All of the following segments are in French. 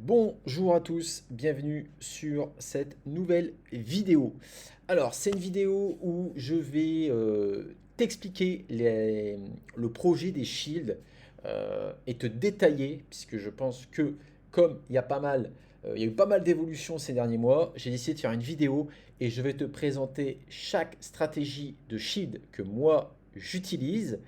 Bonjour à tous, bienvenue sur cette nouvelle vidéo. Alors, c'est une vidéo où je vais t'expliquer le projet des Shields et te détailler, puisque je pense que comme il y a eu pas mal d'évolutions ces derniers mois, j'ai décidé de faire une vidéo et je vais te présenter chaque stratégie de Shield que moi j'utilise.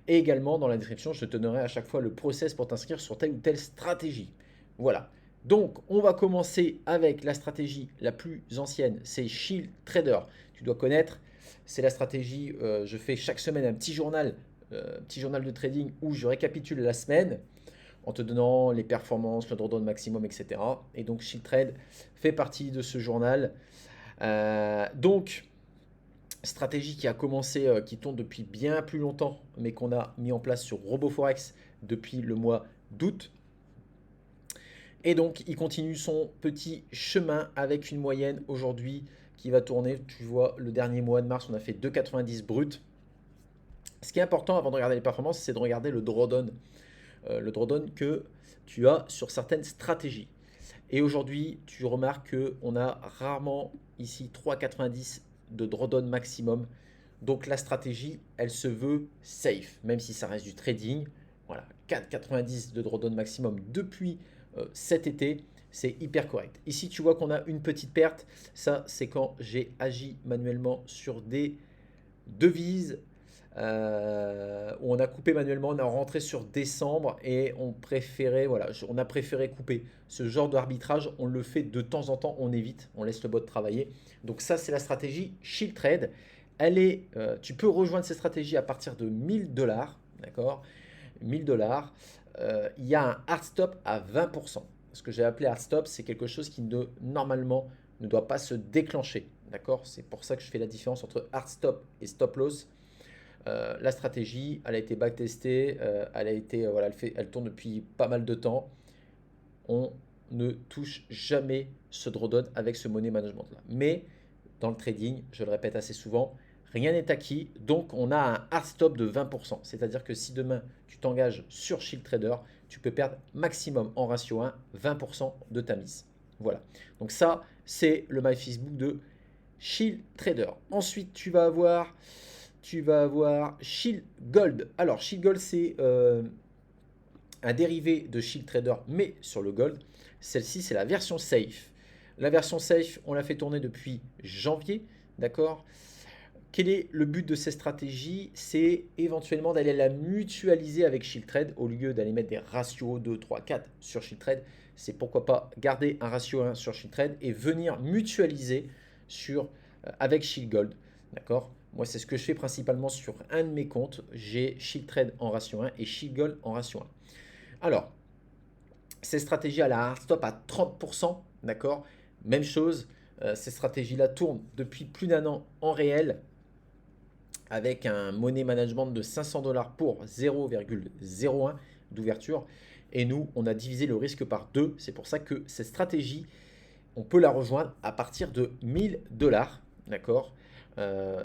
Et également dans la description, je te donnerai à chaque fois le process pour t'inscrire sur telle ou telle stratégie. Voilà. Donc, on va commencer avec la stratégie la plus ancienne, c'est Shield Trader. Tu dois connaître, c'est la stratégie, je fais chaque semaine un petit journal de trading où je récapitule la semaine en te donnant les performances, le drawdown maximum, etc. Et donc, Shield Trade fait partie de ce journal. Donc, stratégie qui a commencé, qui tourne depuis bien plus longtemps, mais qu'on a mis en place sur RoboForex depuis le mois d'août. Et donc, il continue son petit chemin avec une moyenne aujourd'hui qui va tourner. Tu vois, le dernier mois de mars, on a fait 2,90 brut. Ce qui est important avant de regarder les performances, c'est de regarder le drawdown que tu as sur certaines stratégies. Et aujourd'hui, tu remarques qu'on a rarement ici 3,90 de drawdown maximum. Donc la stratégie, elle se veut safe, même si ça reste du trading. Voilà, 4,90 de drawdown maximum depuis cet été, c'est hyper correct. Ici, tu vois qu'on a une petite perte. Ça, c'est quand j'ai agi manuellement sur des devises où on a coupé manuellement, on a rentré sur décembre et on préférait, voilà, on a préféré couper. Ce genre d'arbitrage, on le fait de temps en temps, on évite, on laisse le bot travailler. Donc ça, c'est la stratégie Shield Trade. Tu peux rejoindre cette stratégie à partir de 1000 dollars, d'accord? 1000 dollars. Il y a un hard stop à 20%. Ce que j'ai appelé hard stop, c'est quelque chose qui normalement ne doit pas se déclencher, d'accord? C'est pour ça que je fais la différence entre hard stop et stop loss. La stratégie, elle a été backtestée, voilà, elle tourne depuis pas mal de temps. On ne touche jamais ce drawdown avec ce money management là. Mais dans le trading, je le répète assez souvent, rien n'est acquis. Donc on a un hard stop de 20%. C'est-à-dire que si demain tu t'engages sur Shield Trader, tu peux perdre maximum en ratio 1 20% de ta mise. Voilà. Donc ça, c'est le My Facebook de Shield Trader. Ensuite, tu vas avoir Shield Gold. Alors, Shield Gold, c'est un dérivé de Shield Trader, mais sur le Gold. Celle-ci, c'est la version safe. La version safe, on l'a fait tourner depuis janvier, d'accord? Quel est le but de cette stratégie? C'est éventuellement d'aller la mutualiser avec Shield Trade au lieu d'aller mettre des ratios 2, 3, 4 sur Shield Trade. C'est pourquoi pas garder un ratio 1 sur Shield Trade et venir mutualiser avec Shield Gold. D'accord? Moi, c'est ce que je fais principalement sur un de mes comptes. J'ai Shield Trade en ratio 1 et Shield Gold en ratio 1. Alors, cette stratégie a la hard stop à 30%. D'accord? Même chose, cette stratégie-là tourne depuis plus d'un an en réel avec un money management de 500 dollars pour 0,01 d'ouverture. Et nous, on a divisé le risque par 2. C'est pour ça que cette stratégie, on peut la rejoindre à partir de 1000 dollars. D'accord?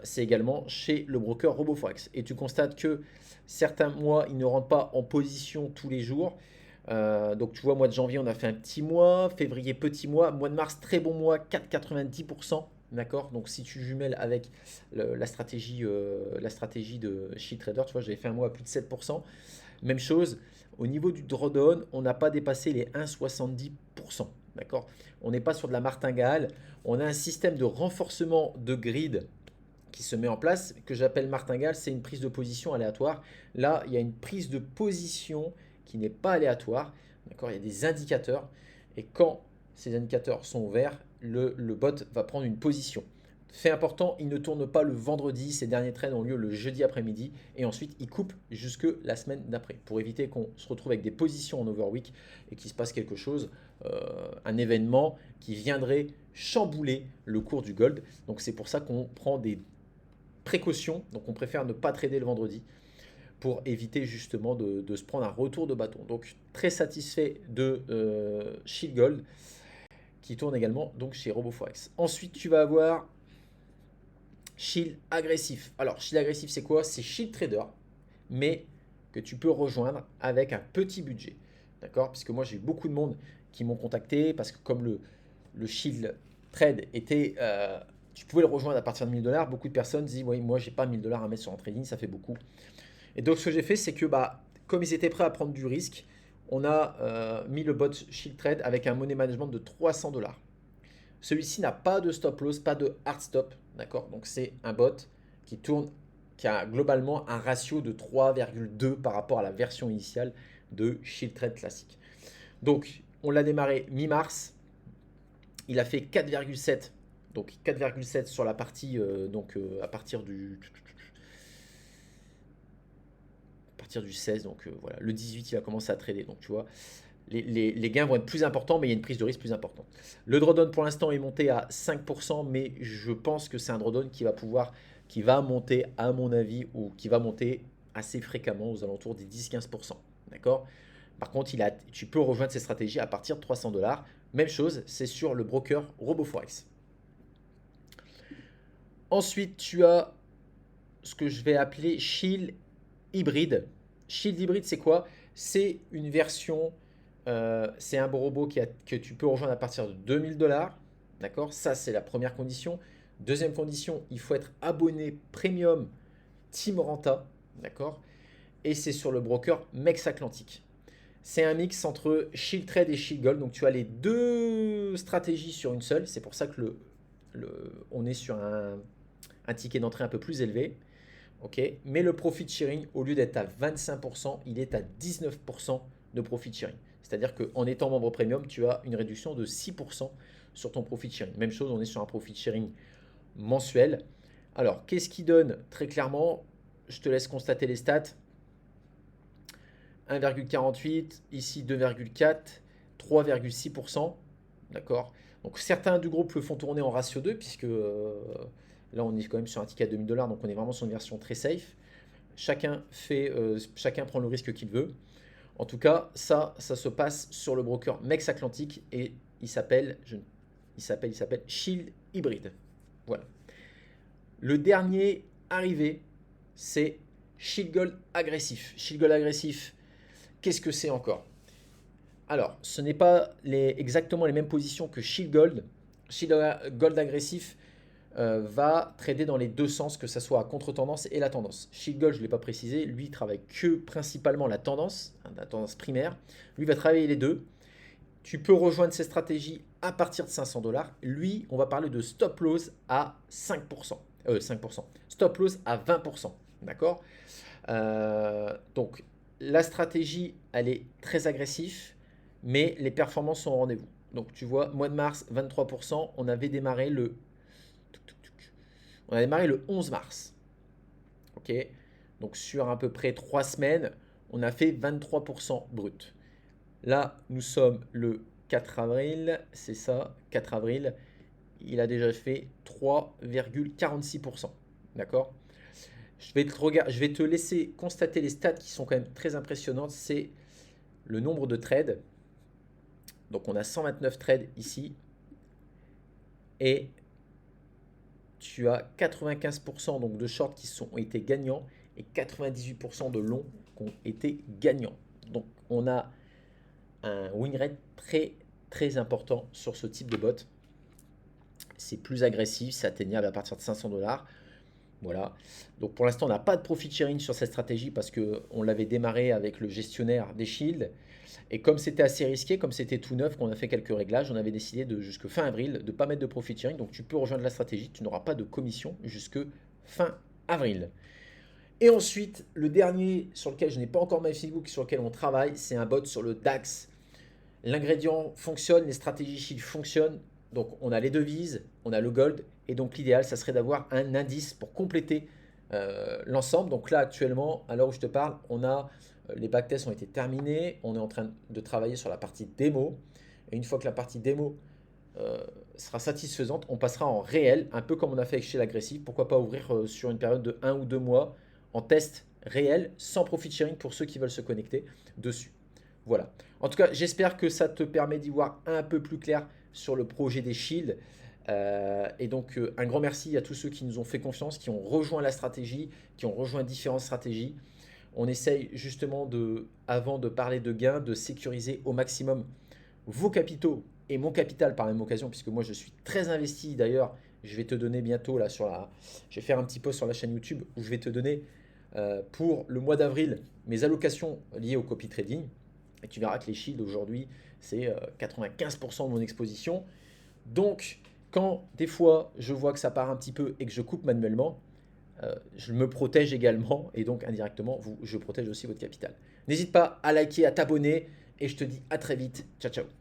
C'est également chez le broker RoboForex. Et tu constates que certains mois, ils ne rentrent pas en position tous les jours. Donc tu vois, mois de janvier, on a fait un petit mois. Février, petit mois. Mois de mars, très bon mois, 4,90%. D'accord? Donc si tu jumelles avec la stratégie de Shield Trader, tu vois, j'avais fait un mois à plus de 7%. Même chose, au niveau du drawdown, on n'a pas dépassé les 1,70%. D'accord? On n'est pas sur de la martingale. On a un système de renforcement de grid qui se met en place, que j'appelle martingale, c'est une prise de position aléatoire. Là, il y a une prise de position qui n'est pas aléatoire. D'accord? Il y a des indicateurs. Et quand ces indicateurs sont ouverts, le bot va prendre une position. Fait important, il ne tourne pas le vendredi. Ces derniers trades ont lieu le jeudi après-midi. Et ensuite, il coupe jusque la semaine d'après. Pour éviter qu'on se retrouve avec des positions en overweek et qu'il se passe quelque chose, un événement qui viendrait chambouler le cours du gold. Donc c'est pour ça qu'on prend des précautions. Donc on préfère ne pas trader le vendredi pour éviter justement de se prendre un retour de bâton. Donc très satisfait de Shield Gold qui tourne également donc chez RoboForex. Ensuite, tu vas avoir Shield Agressif. Alors, Shield Agressif, c'est quoi? C'est Shield Trader, mais que tu peux rejoindre avec un petit budget. d'accord? Puisque moi, j'ai eu beaucoup de monde qui m'ont contacté parce que comme le Shield Trade était, tu pouvais le rejoindre à partir de 1000 $, beaucoup de personnes disent, oui, moi, j'ai pas 1000 $ à mettre sur un trading, ça fait beaucoup. Et donc, ce que j'ai fait, c'est que bah, comme ils étaient prêts à prendre du risque, on a mis le bot Shield Trade avec un money management de 300 $. Celui-ci n'a pas de stop loss, pas de hard stop, d'accord? Donc c'est un bot qui tourne, qui a globalement un ratio de 3,2 par rapport à la version initiale de Shield Trade classique. Donc on l'a démarré mi-mars, il a fait 4,7, donc 4,7 sur la partie, à partir du 16, donc voilà, le 18 il a commencé à trader, donc tu vois, les gains vont être plus importants, mais il y a une prise de risque plus importante. Le drawdown pour l'instant est monté à 5%, mais je pense que c'est un drawdown qui va monter à mon avis, ou qui va monter assez fréquemment aux alentours des 10-15%. D'accord? Par contre, tu peux rejoindre ces stratégies à partir de 300 $. Même chose, c'est sur le broker RoboForex. Ensuite, tu as ce que je vais appeler Shield Hybrid. Shield Hybrid, c'est quoi? C'est une version, c'est un robot que tu peux rejoindre à partir de 2000 $. D'accord? Ça, c'est la première condition. Deuxième condition, il faut être abonné premium Team Renta. D'accord? Et c'est sur le broker Mex Atlantic. C'est un mix entre Shield Trade et Shield Gold. Donc, tu as les deux stratégies sur une seule. C'est pour ça que on est sur un ticket d'entrée un peu plus élevé. Okay. Mais le profit sharing, au lieu d'être à 25%, il est à 19% de profit sharing. C'est-à-dire qu'en étant membre premium, tu as une réduction de 6% sur ton profit sharing. Même chose, on est sur un profit sharing mensuel. Alors, qu'est-ce qui donne très clairement? Je te laisse constater les stats. 1,48, ici 2,4, 3,6%. D'accord? Donc, certains du groupe le font tourner en ratio 2, puisque là, on est quand même sur un ticket à 2000 $, donc on est vraiment sur une version très safe. Chacun prend le risque qu'il veut. En tout cas, ça se passe sur le broker Mex Atlantic et il s'appelle Shield Hybrid. Voilà. Le dernier arrivé, c'est Shield Gold Agressif. Shield Gold Agressif, qu'est-ce que c'est encore? Alors, ce n'est pas exactement les mêmes positions que Shield Gold. Shield Gold Agressif va trader dans les deux sens, que ce soit à contre-tendance et la tendance. Shield Gold, je ne l'ai pas précisé, lui il travaille que principalement la tendance primaire. Lui va travailler les deux. Tu peux rejoindre ces stratégies à partir de 500 $. Lui, on va parler de stop loss à 5%. 5%. Stop loss à 20%. D'accord? Donc, la stratégie, elle est très agressive, mais les performances sont au rendez-vous. Donc, tu vois, mois de mars, 23%. On avait démarré le 11 mars. Ok? Donc, sur à peu près 3 semaines, on a fait 23% brut. Là, nous sommes le 4 avril, c'est ça, 4 avril. Il a déjà fait 3,46%. D'accord? Je vais te laisser constater les stats qui sont quand même très impressionnantes. C'est le nombre de trades. Donc, on a 129 trades ici. Et tu as 95% donc de shorts qui ont été gagnants et 98% de longs qui ont été gagnants. Donc, on a un win rate très très important sur ce type de bot. C'est plus agressif, c'est atteignable à partir de 500 $. Voilà. Donc pour l'instant, on n'a pas de profit sharing sur cette stratégie parce qu'on l'avait démarré avec le gestionnaire des shields. Et comme c'était assez risqué, comme c'était tout neuf, qu'on a fait quelques réglages, on avait décidé jusque fin avril de ne pas mettre de profit sharing. Donc tu peux rejoindre la stratégie, tu n'auras pas de commission jusque fin avril. Et ensuite, le dernier sur lequel je n'ai pas encore my Facebook, sur lequel on travaille, c'est un bot sur le DAX. L'ingrédient fonctionne, les stratégies shield fonctionnent. Donc on a les devises, on a le gold. Et donc l'idéal, ça serait d'avoir un indice pour compléter l'ensemble. Donc là, actuellement, à l'heure où je te parle, les backtests ont été terminés. On est en train de travailler sur la partie démo. Et une fois que la partie démo sera satisfaisante, on passera en réel, un peu comme on a fait avec chez l'agressif. Pourquoi pas ouvrir sur une période de 1 ou 2 mois en test réel, sans profit sharing pour ceux qui veulent se connecter dessus. Voilà. En tout cas, j'espère que ça te permet d'y voir un peu plus clair sur le projet des Shields. Et donc, un grand merci à tous ceux qui nous ont fait confiance, qui ont rejoint la stratégie, qui ont rejoint différentes stratégies. On essaye justement avant de parler de gains, de sécuriser au maximum vos capitaux et mon capital par la même occasion, puisque moi je suis très investi. D'ailleurs, je vais te donner bientôt là je vais faire un petit post sur la chaîne YouTube où je vais te donner pour le mois d'avril mes allocations liées au copy trading. Et tu verras que les shields aujourd'hui, c'est 95% de mon exposition. Donc, quand des fois je vois que ça part un petit peu et que je coupe manuellement, je me protège également et donc indirectement, je protège aussi votre capital. N'hésite pas à liker, à t'abonner et je te dis à très vite. Ciao, ciao.